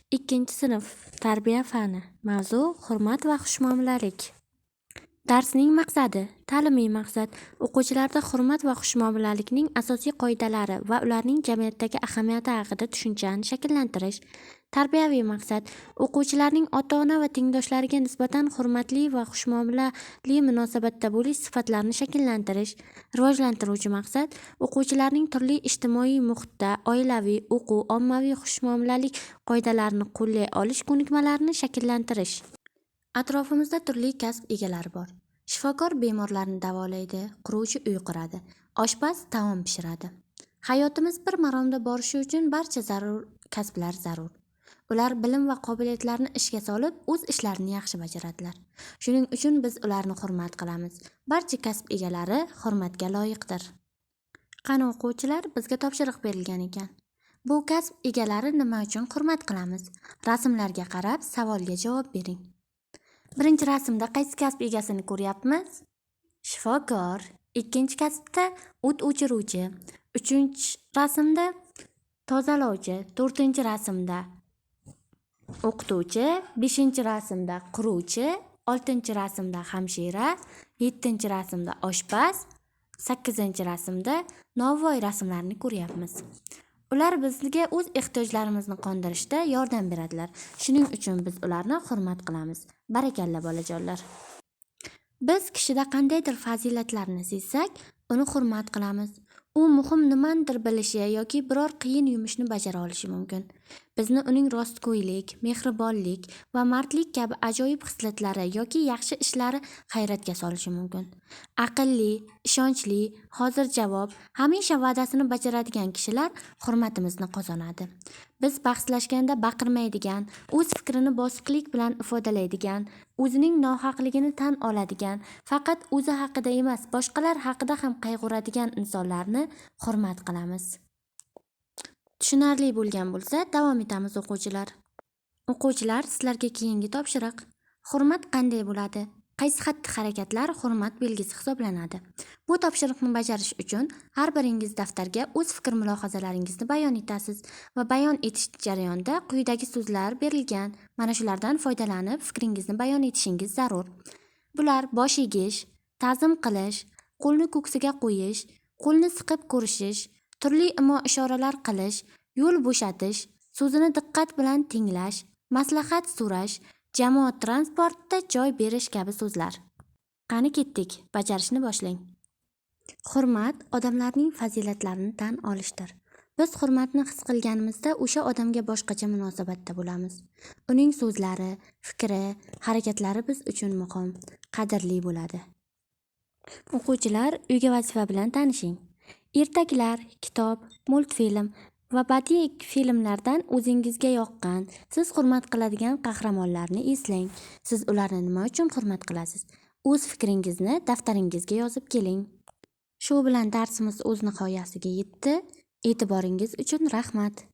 Ikkinchi sinf tarbiya fani. Mavzu hurmat va xushmuomalalik. Darsning maqsadi. Ta'limiy maqsad o'quvchilarda hurmat va xushmuomalalikning asosiy qoidalari va ularning jamiyatdagi ahamiyati haqida tushunchani shakllantirish. Tarbiyaviy maqsad o'quvchilarning ota-ona va tengdoshlariga nisbatan hurmatli va xushmuomalali munosabatda bo'lish sifatlarini shakllantirish. Rivojlantiruvchi maqsad o'quvchilarning turli ijtimoiy muhitda oilaviy, o'quv, ommaviy xushmuomalalik qoidalarini qo'llay olish ko'nikmalarini shakllantirish. Atrofimizda turli kasb egalari bor. Shifokor bemorlarni davolaydi, quruvchi uy quradi, oshpaz taom pishiradi. Hayotimiz bir maromda borishi uchun barcha zarur kasblar zarur. Ular bilim va qobiliyatlarini ishga solib, o'z ishlarini yaxshi bajaradilar. Shuning uchun biz ularni hurmat qilamiz. Barcha kasb egalari hurmatga loyiqdir. Qani o'quvchilar, bizga topshiriq berilgan ekan. Bu kasb egalari nima uchun hurmat qilamiz? Rasmlarga qarab savolga javob bering. Birinchi rasmda qaysi kasb egasini ko'ryapmiz? Shifokor. Ikkinchi kasbda o't o'chiruvchi. Uchinchi rasmda tozalovchi. To'rtinchi rasmda o'qituvchi. Beshinchi rasmda quruvchi. Oltinchi rasmda hamshira. Yettinchi rasmda oshpaz. Sakkizinchi rasmda novvoy rasmlarni ko'ryapmiz. Ular bizga o'z ehtiyojlarimizni qondirishda yordam beradilar. Shuning uchun biz ularni hurmat qilamiz. Barakalla bolajonlar. Biz kishida qandaydir fazilatlarni sezsak, uni hurmat qilamiz. U muhim nimadir bilishi yoki biror qiyin yumushni bajara olishi mumkin. Bizni uning rostgo'ylik, mehribonlik va mardlik kabi ajoyib xislatlari yoki yaxshi ishlari hayratga solishi mumkin. Aqlli, ishonchli, hozir javob, hamisha va'dasini bajaradigan kishilar hurmatimizni qozonadi. Biz bahslashganda baqirmaydigan, o'z fikrini bosiqlik bilan ifodalaydigan, o'zining nohaqligini tan oladigan, faqat o'zi haqida emas, boshqalar haqida ham qayg'uradigan insonlarni hurmat qilamiz. Tushunarli bo'lgan bo'lsa, davom etamiz o'quvchilar. O'quvchilar, sizlarga keyingi topshiriq. Hurmat qanday bo'ladi? Qaysi xatti-harakatlar hurmat belgisi hisoblanadi? Bu topshiriqni bajarish uchun har biringiz daftarga o'z fikr-mulohazalaringizni bayon etasiz va bayon etish jarayonida quyidagi so'zlar berilgan. Mana shulardan foydalanib fikringizni bayon etishingiz zarur. Bular bosh egish, ta'zim qilish, qo'lni ko'ksiga qo'yish, qo'lni siqib ko'rishish, turli imo-ishoralar qilish, yo'l bo'shatish, so'zini diqqat bilan tinglash, maslahat so'rash, jamoat transportida joy berish kabi so'zlar. Qani ketdik, bajarishni boshlang. Hurmat odamlarning fazilatlarini tan olishdir. Biz hurmatni his qilganimizda o'sha odamga boshqacha munosabatda bo'lamiz. Uning so'zlari, fikri, harakatlari biz uchun muhim, qadrli bo'ladi. O'quvchilar, uyga vazifa bilan tanishing. Ertaklar, kitob, multfilm va badiiy filmlardan o'zingizga yoqqan, siz hurmat qiladigan qahramonlarni eslang. Siz ularni nima uchun hurmat qilasiz? O'z fikringizni daftaringizga yozib keling. Shu bilan darsimiz o'z nihoyasiga yetdi. E'tiboringiz uchun rahmat.